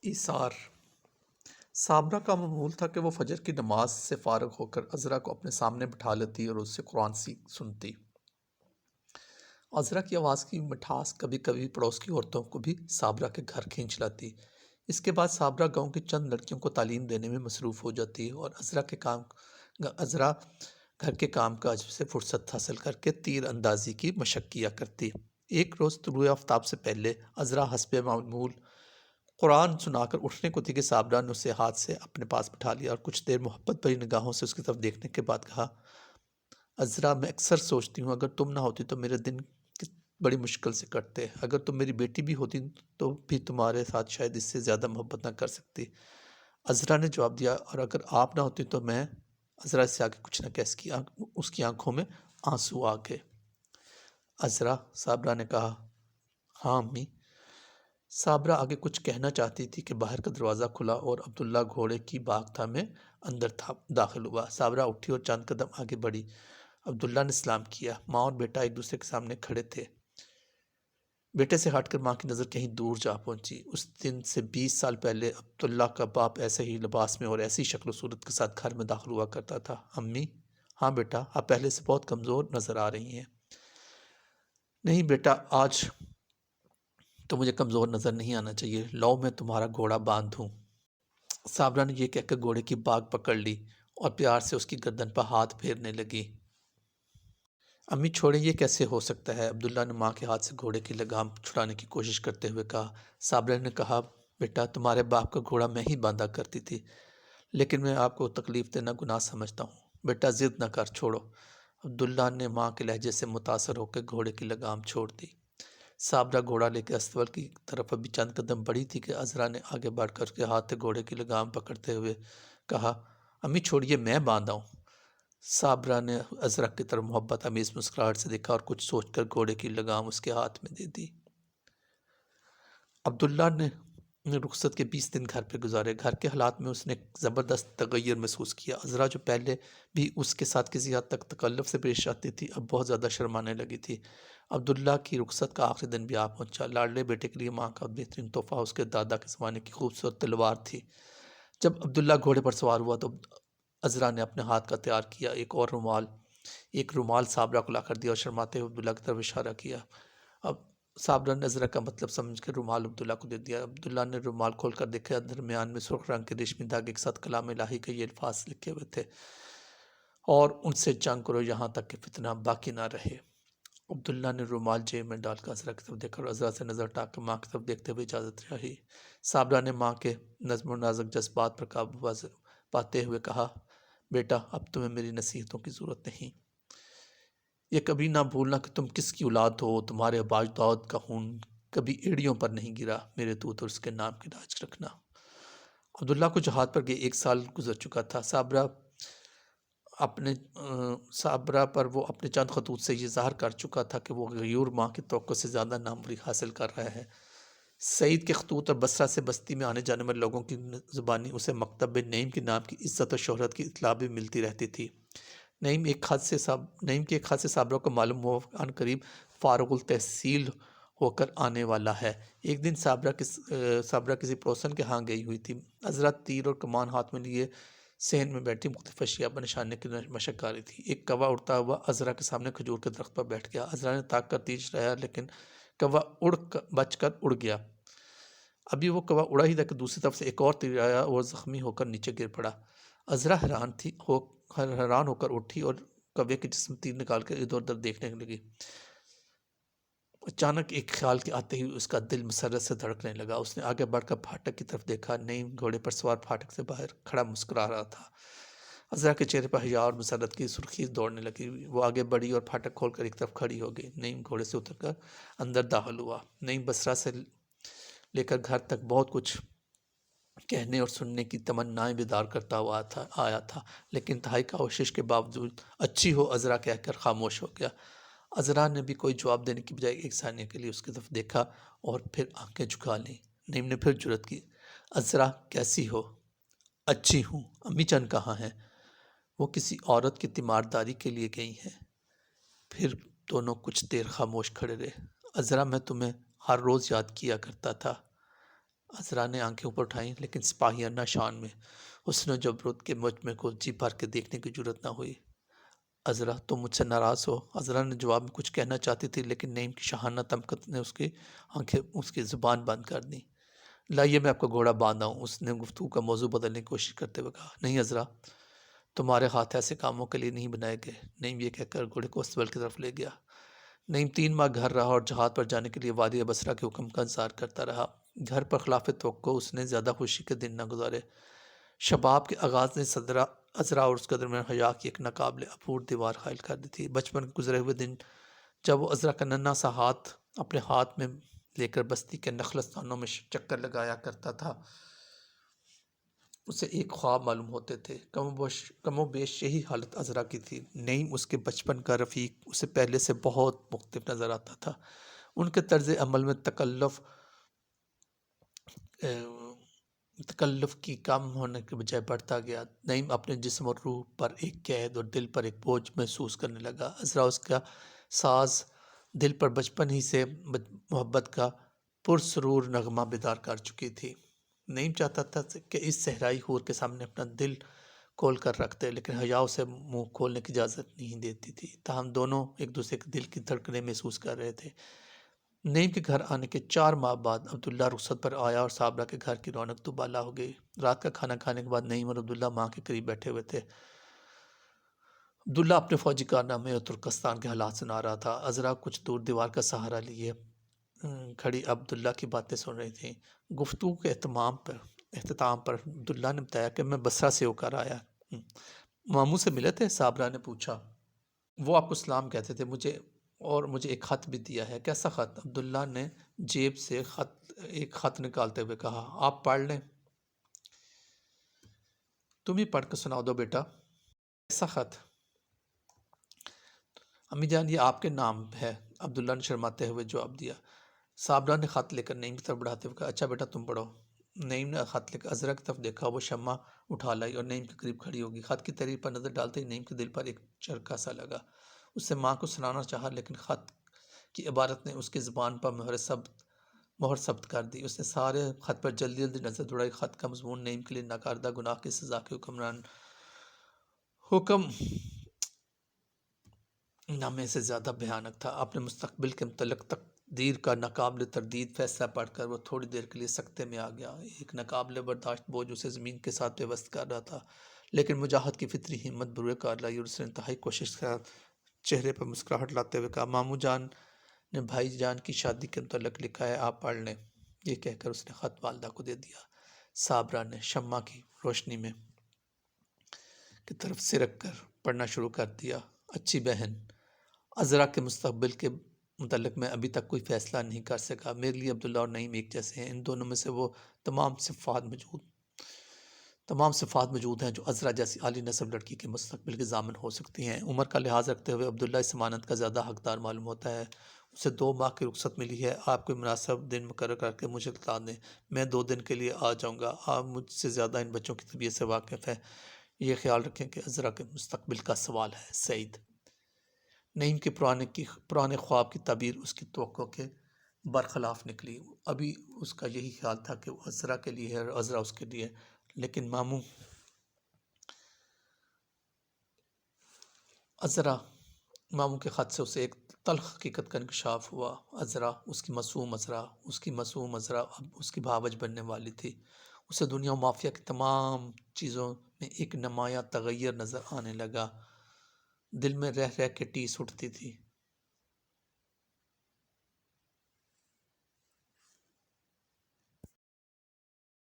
ایثار۔ صابرہ کا معمول تھا کہ وہ فجر کی نماز سے فارغ ہو کر عذرا کو اپنے سامنے بٹھا لیتی اور اس سے قرآن سنتی۔ عذرا کی آواز کی مٹھاس کبھی کبھی پڑوس کی عورتوں کو بھی صابرہ کے گھر کھینچ لاتی۔ اس کے بعد صابرہ گاؤں کی چند لڑکیوں کو تعلیم دینے میں مصروف ہو جاتی اور عذرا گھر کے کام کاج سے فرصت حاصل کر کے تیر اندازی کی مشق کیا کرتی۔ ایک روز طلوع آفتاب سے پہلے عذرا حسب معمول قرآن سنا کر اٹھنے کو تھی کہ صابرہ نے اسے ہاتھ سے اپنے پاس بٹھا لیا اور کچھ دیر محبت بھری نگاہوں سے اس کی طرف دیکھنے کے بعد کہا، عذرا، میں اکثر سوچتی ہوں اگر تم نہ ہوتی تو میرے دن بڑی مشکل سے کٹتے، اگر تم میری بیٹی بھی ہوتی تو بھی تمہارے ساتھ شاید اس سے زیادہ محبت نہ کر سکتی۔ عذرا نے جواب دیا، اور اگر آپ نہ ہوتی تو میں۔ عذرا سے آگے کچھ نہ کہہ سکی، اس کی آنکھوں میں آنسو آ گئے۔ عذرا، صابرہ نے کہا۔ ہاں امی۔ صابرہ آگے کچھ کہنا چاہتی تھی کہ باہر کا دروازہ کھلا اور عبداللہ گھوڑے کی باغ میں اندر داخل ہوا۔ صابرہ اٹھی اور چند قدم آگے بڑھی۔ عبداللہ نے سلام کیا۔ ماں اور بیٹا ایک دوسرے کے سامنے کھڑے تھے۔ بیٹے سے ہٹ کر ماں کی نظر کہیں دور جا پہنچی۔ اس دن سے 20 سال پہلے عبداللہ کا باپ ایسے ہی لباس میں اور ایسی شکل و صورت کے ساتھ گھر میں داخل ہوا کرتا تھا۔ امی۔ ہاں بیٹا، آپ پہلے سے بہت کمزور نظر آ رہی ہیں۔ نہیں بیٹا، آج تو مجھے کمزور نظر نہیں آنا چاہیے، لاؤ میں تمہارا گھوڑا باندھ دوں۔ صابرہ نے یہ کہہ کر گھوڑے کی باگ پکڑ لی اور پیار سے اس کی گردن پر ہاتھ پھیرنے لگی۔ امی چھوڑیں، یہ کیسے ہو سکتا ہے؟ عبداللہ نے ماں کے ہاتھ سے گھوڑے کی لگام چھڑانے کی کوشش کرتے ہوئے کہا۔ صابرہ نے کہا، بیٹا، تمہارے باپ کا گھوڑا میں ہی باندھا کرتی تھی، لیکن میں آپ کو تکلیف دینا گناہ سمجھتا ہوں۔ بیٹا ضد نہ کر، چھوڑو۔ عبداللہ نے ماں کے لہجے سے متاثر ہو کے گھوڑے کی لگام چھوڑ دی۔ صابرہ گھوڑا لے کے استبل کی طرف ابھی چند قدم بڑھی تھی کہ عذرا نے آگے بڑھ کر کے ہاتھ سے گھوڑے کی لگام پکڑتے ہوئے کہا، امی چھوڑیے، میں باندھا ہوں۔ صابرہ نے عذرا کی طرف محبت آمیز مسکراہٹ سے دیکھا اور کچھ سوچ کر گھوڑے کی لگام اس کے ہاتھ میں دے دی۔ عبداللہ نے رخصت کے 20 دن گھر پہ گزارے۔ گھر کے حالات میں اس نے ایک زبردست تغیر محسوس کیا۔ عذرا جو پہلے بھی اس کے ساتھ کسی حد تک تکلف سے پیش آتی تھی، اب بہت زیادہ شرمانے لگی تھی۔ عبداللہ کی رخصت کا آخری دن بھی آ پہنچا۔ لاڈلے بیٹے کے لیے ماں کا بہترین تحفہ اس کے دادا کے زمانے کی خوبصورت تلوار تھی۔ جب عبداللہ گھوڑے پر سوار ہوا تو عذرا نے اپنے ہاتھ کا تیار کیا ایک رومال صابرہ کو لا کر دیا اور شرماتے ہوئے عبداللہ کی طرف اشارہ کیا۔ اب صابرہ نے عذرا کا مطلب سمجھ کر رومال عبداللہ کو دے دیا۔ عبداللہ نے رومال کھول کر دیکھا، درمیان میں سرخ رنگ کے ریشمی دھاگے کے ساتھ کلام الہی کے یہ الفاظ لکھے ہوئے تھے، اور ان سے جنگ کرو یہاں تک کہ فتنہ باقی نہ رہے۔ عبداللہ نے رومال جیب میں ڈال کر عذرا کی طرف دیکھا اور عذرا سے نظر ہٹا کے ماں کی طرف دیکھتے ہوئے اجازت رہی۔ صابرہ نے ماں کے نظم و نازک جذبات پر قابو پاتے ہوئے کہا، بیٹا، اب تمہیں میری نصیحتوں کی ضرورت نہیں۔ یہ کبھی نہ بھولنا کہ تم کس کی اولاد ہو، تمہارے آبا اجداد کا خون کبھی ایڑیوں پر نہیں گرا، میرے دودھ اور اس کے نام کی لاج رکھنا۔ عبداللہ کو جہاد پر گئے 1 سال گزر چکا تھا۔ صابرہ پر وہ اپنے چند خطوط سے یہ ظاہر کر چکا تھا کہ وہ غیور ماں کی توقع سے زیادہ ناموری حاصل کر رہا ہے۔ سعید کے خطوط اور بصرہ سے بستی میں آنے جانے والے لوگوں کی زبانی اسے مکتب نعیم کے نام کی عزت اور شہرت کی اطلاع بھی ملتی رہتی تھی۔ نعیم کے ایک خط سے صابرہ کو معلوم ہوا عنقریب فارغ التحصیل ہو کر آنے والا ہے۔ ایک دن صابرہ کسی پڑوسن کے ہاں گئی ہوئی تھی۔ عذرا تیر اور کمان ہاتھ میں لیے صحن میں بیٹھی مختلف اشیاء پر نشانے کی مشق کر رہی تھی۔ ایک کوا اڑتا ہوا عذرا کے سامنے کھجور کے درخت پر بیٹھ گیا۔ عذرا نے تاک کر تیر چلایا، لیکن کوا بچ کر اڑ گیا۔ ابھی وہ کوا اڑا ہی تھا کہ دوسری طرف سے ایک اور تیر آیا اور زخمی ہو کر نیچے گر پڑا۔ عذرا حیران ہو کر اٹھی اور کوے کے جسم تیر نکال کر ادھر ادھر دیکھنے لگی۔ اچانک ایک خیال کے آتے ہی اس کا دل مسرت سے دھڑکنے لگا۔ اس نے آگے بڑھ کر پھاٹک کی طرف دیکھا۔ نعیم گھوڑے پر سوار پھاٹک سے باہر کھڑا مسکرا رہا تھا۔ عذرا کے چہرے پر حیا اور مسرت کی سرخی دوڑنے لگی۔ وہ آگے بڑھی اور پھاٹک کھول کر ایک طرف کھڑی ہو گئی۔ نعیم گھوڑے سے اتر کر اندر داخل ہوا۔ نعیم بصرہ سے لے کر گھر تک بہت کچھ کہنے اور سننے کی تمنائیں بیدار کرتا ہوا آیا تھا، لیکن انتہائی کوشش کے باوجود اچھی ہو عذرا کہہ کر خاموش ہو گیا۔ عذرا نے بھی کوئی جواب دینے کی بجائے 1 ثانیہ کے لیے اس کی طرف دیکھا اور پھر آنکھیں جھکا لیں۔ نعیم نے پھر جرأت کی، عذرا کیسی ہو؟ اچھی ہوں۔ امی جان کہاں ہیں؟ وہ کسی عورت کی تیمارداری کے لیے گئی ہیں۔ پھر دونوں کچھ دیر خاموش کھڑے رہے۔ عذرا، میں تمہیں ہر روز یاد کیا کرتا تھا۔ عذرا نے آنکھیں اوپر اٹھائیں لیکن سپاہیانہ شان میں حسن و جبروت کے مجمع کو جی بھر کے دیکھنے کی جرت نہ ہوئی۔ عذرا تم مجھ سے ناراض ہو؟ عذرا نے جواب میں کچھ کہنا چاہتی تھی لیکن نعیم کی شاہانہ تمکن نے اس کی زبان بند کر دی۔ لائیے میں آپ کا گھوڑا باندھا ہوں، اس نے گفتگو کا موضوع بدلنے کی کوشش کرتے ہوئے کہا۔ نہیں عذرا، تمہارے ہاتھ ایسے کاموں کے لیے نہیں بنائے گئے۔ نعیم یہ کہہ کر گھوڑے کو استبل کی طرف لے گیا۔ نعیم 3 ماہ گھر رہا اور جہاد پر جانے کے لیے وادی بصرہ کے حکم کا انتظار کرتا رہا۔ گھر پر خلاف توقع اس نے زیادہ خوشی کے دن نہ گزارے۔ شباب کے آغاز نے عذرا اور اس کے درمیان حیا کی ایک ناقابل عبور دیوار قائل کر دی تھی۔ بچپن کے گزرے ہوئے دن جب وہ عذرا کا ننھا سا ہاتھ اپنے ہاتھ میں لے کر بستی کے نخلستانوں میں چکر لگایا کرتا تھا، اسے ایک خواب معلوم ہوتے تھے۔ کم و بیش یہی حالت عذرا کی تھی۔ نعیم اس کے بچپن کا رفیق اسے پہلے سے بہت مختلف نظر آتا تھا۔ ان کے طرز عمل میں تکلف کی کم ہونے کے بجائے بڑھتا گیا۔ نعیم اپنے جسم اور روح پر ایک قید اور دل پر ایک بوجھ محسوس کرنے لگا۔ عذرا اس کا ساز دل پر بچپن ہی سے محبت کا پرسرور نغمہ بیدار کر چکی تھی۔ نعیم چاہتا تھا کہ اس صحرائی حور کے سامنے اپنا دل کھول کر رکھ دے، لیکن حیا اسے منہ کھولنے کی اجازت نہیں دیتی تھی۔ تاہم دونوں ایک دوسرے کے دل کی دھڑکنیں محسوس کر رہے تھے۔ نعیم کے گھر آنے کے 4 ماہ بعد عبداللہ رخصت پر آیا اور صابرہ کے گھر کی رونق دوبالا ہو گئی۔ رات کا کھانا کھانے کے بعد نعیم اور عبداللہ ماں کے قریب بیٹھے ہوئے تھے۔ عبداللہ اپنے فوجی کارنامے اور ترکستان کے حالات سنا رہا تھا۔ عذرا کچھ دور دیوار کا سہارا لیے کھڑی عبداللہ کی باتیں سن رہی تھیں۔ گفتگو کے اختتام پر عبداللہ نے بتایا کہ میں بصرہ سے ہو کر آیا۔ ماموں سے ملے تھے؟ صابرہ نے پوچھا۔ وہ آپ کو سلام کہتے تھے، مجھے ایک خط بھی دیا ہے۔ کیسا خط؟ عبداللہ نے جیب سے ایک خط نکالتے ہوئے کہا۔ آپ پڑھ لیں۔ تم ہی پڑھ کے سنا دو بیٹا۔ کیسا خط؟ امی جان یہ آپ کے نام ہے، عبداللہ نے شرماتے ہوئے جواب دیا۔ صابرہ نے خط لے کر نعیم کی طرف بڑھاتے ہوئے کہا، اچھا بیٹا تم پڑھو۔ نعیم نے خط لے کر عذرا کی طرف دیکھا، وہ شمع اٹھا لائی اور نعیم کے قریب کھڑی ہوگی۔ خط کی تحریر پر نظر ڈالتے ہی نعیم کے دل پر ایک چرخا سا لگا۔ اس سے ماں کو سنانا چاہا لیکن خط کی عبارت نے اس کی زبان پر مہر ثبت کر دی۔ اس نے سارے خط پر جلدی جلدی نظر دوڑائی۔ خط کا مضمون نعیم کے لیے ناکردہ گناہ کی سزا کے حکم نامے سے زیادہ بھیانک تھا۔ اپنے مستقبل کے متعلق تقدیر کا ناقابل تردید فیصلہ پڑھ کر وہ تھوڑی دیر کے لیے سکتے میں آ گیا۔ ایک ناقابل برداشت بوجھ اسے زمین کے ساتھ پیوست کر رہا تھا، لیکن مجاہد کی فطری ہمت بروئے کار لائی اور اس نے انتہائی کوشش کے ساتھ چہرے پر مسکراہٹ لاتے ہوئے کہا، ماموں جان نے بھائی جان کی شادی کے متعلق لکھا ہے، آپ پڑھ لیں۔ یہ کہہ کر اس نے خط والدہ کو دے دیا۔ صابرہ نے شمع کی روشنی میں کی طرف سرک کر پڑھنا شروع کر دیا۔ اچھی بہن، عذرا کے مستقبل کے متعلق میں ابھی تک کوئی فیصلہ نہیں کر سکا۔ میرے لیے عبداللہ اور نعیم ایک جیسے ہیں۔ ان دونوں میں سے وہ تمام صفات موجود ہیں جو عذرا جیسی عالی نسب لڑکی کے مستقبل کے ضامن ہو سکتی ہیں۔ عمر کا لحاظ رکھتے ہوئے عبداللہ اس ضمانت کا زیادہ حقدار معلوم ہوتا ہے۔ اسے 2 ماہ کی رخصت ملی ہے۔ آپ کوئی مناسب دن مقرر کر کے مجھے بتا دیں، میں 2 دن کے لیے آ جاؤں گا۔ آپ مجھ سے زیادہ ان بچوں کی طبیعت سے واقف ہیں۔ یہ خیال رکھیں کہ عذرا کے مستقبل کا سوال ہے۔ سعید۔ نعیم کے پرانے خواب کی تعبیر اس کی توقع کے برخلاف نکلی۔ ابھی اس کا یہی خیال تھا کہ وہ عذرا کے لیے ہے اور عذرا اس کے لیے، لیکن ماموں کے خط سے اسے ایک تلخ حقیقت کا انکشاف ہوا۔ اس کی معصوم عذرا اب اس کی بھاوج بننے والی تھی۔ اسے دنیا و مافیہ کی تمام چیزوں میں ایک نمایاں تغیر نظر آنے لگا۔ دل میں رہ رہ کے ٹیس اٹھتی تھی۔